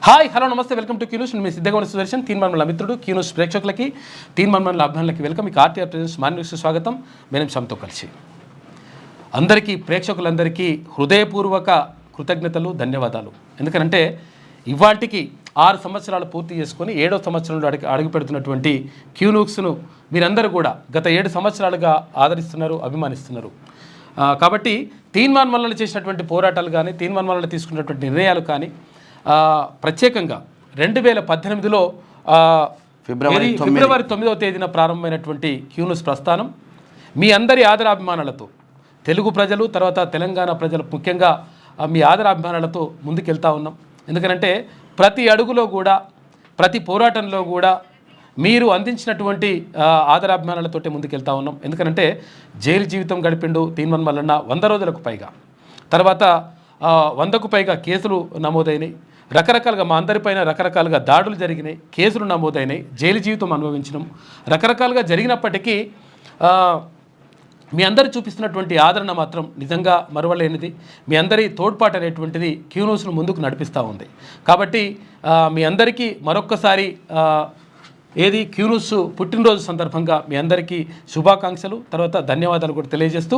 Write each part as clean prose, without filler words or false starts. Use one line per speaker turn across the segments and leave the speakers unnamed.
Hi hello నమస్తే welcome to Q News. మీ సిద్ధగమన సుదర్శన్ తీన్మన్మల మిత్రుడు Q News ప్రేక్షకులకి తీన్మన్మల అభిమానులకి వెల్కమ్. మీకు ఆర్టీఆర్ ప్రెజెన్స్ మార్నింగ్ న్యూస్ స్వాగతం. మేము శ్యామ్తో కలిసి అందరికీ ప్రేక్షకులందరికీ హృదయపూర్వక కృతజ్ఞతలు, ధన్యవాదాలు. ఎందుకంటే ఇవాళకి 6 సంవత్సరాలు పూర్తి చేసుకొని 7వ సంవత్సరంలో అడుగు పెడుతున్నటువంటి క్యూన్యూస్ను మీరందరూ కూడా గత 7 సంవత్సరాలుగా ఆదరిస్తున్నారు, అభిమానిస్తున్నారు. కాబట్టి తీన్మన్మలలో చేసినటువంటి పోరాటాలు కానీ, తీన్మన్మలలో తీసుకున్నటువంటి నిర్ణయాలు కానీ, ప్రత్యేకంగా 2018లో ఫిబ్రవరి 9వ తేదీన ప్రారంభమైనటువంటి క్యూన్యూస్ ప్రస్థానం మీ అందరి ఆదరాభిమానాలతో, తెలుగు ప్రజలు తర్వాత తెలంగాణ ప్రజలు ముఖ్యంగా మీ ఆదరాభిమానాలతో ముందుకెళ్తా ఉన్నాం. ఎందుకంటే ప్రతి అడుగులో కూడా, ప్రతి పోరాటంలో కూడా మీరు అందించినటువంటి ఆదరాభిమానాలతోటే ముందుకెళ్తా ఉన్నాం. ఎందుకంటే జైలు జీవితం గడిపిండు తీన్మన్మలన్న 100 రోజులకు పైగా, తర్వాత 100కు పైగా కేసులు నమోదైనాయి, రకరకాలుగా మా అందరిపైన రకరకాలుగా దాడులు జరిగినాయి, కేసులు నమోదైనాయి, జైలు జీవితం అనుభవించడం రకరకాలుగా జరిగినప్పటికీ మీ అందరూ చూపిస్తున్నటువంటి ఆదరణ మాత్రం నిజంగా మరువలేనిది. మీ అందరి తోడ్పాటు అనేటువంటిది క్యూన్యూస్ను ముందుకు నడిపిస్తూ ఉంది. కాబట్టి మీ అందరికీ మరొక్కసారి క్యూన్యూస్ పుట్టినరోజు సందర్భంగా మీ అందరికీ శుభాకాంక్షలు, తర్వాత ధన్యవాదాలు కూడా తెలియజేస్తూ,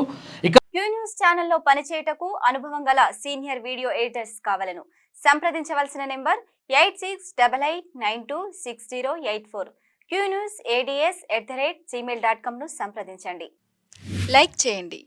ఇక
క్యూన్యూస్ ఛానల్లో పనిచేయటకు అనుభవం గల సీనియర్ వీడియో ఎడిటర్స్ కావాలను సంప్రదించవలసిన నెంబర్ 8688926084. QNewsADS@gmail.com ను సంప్రదించండి. లైక్ చేయండి.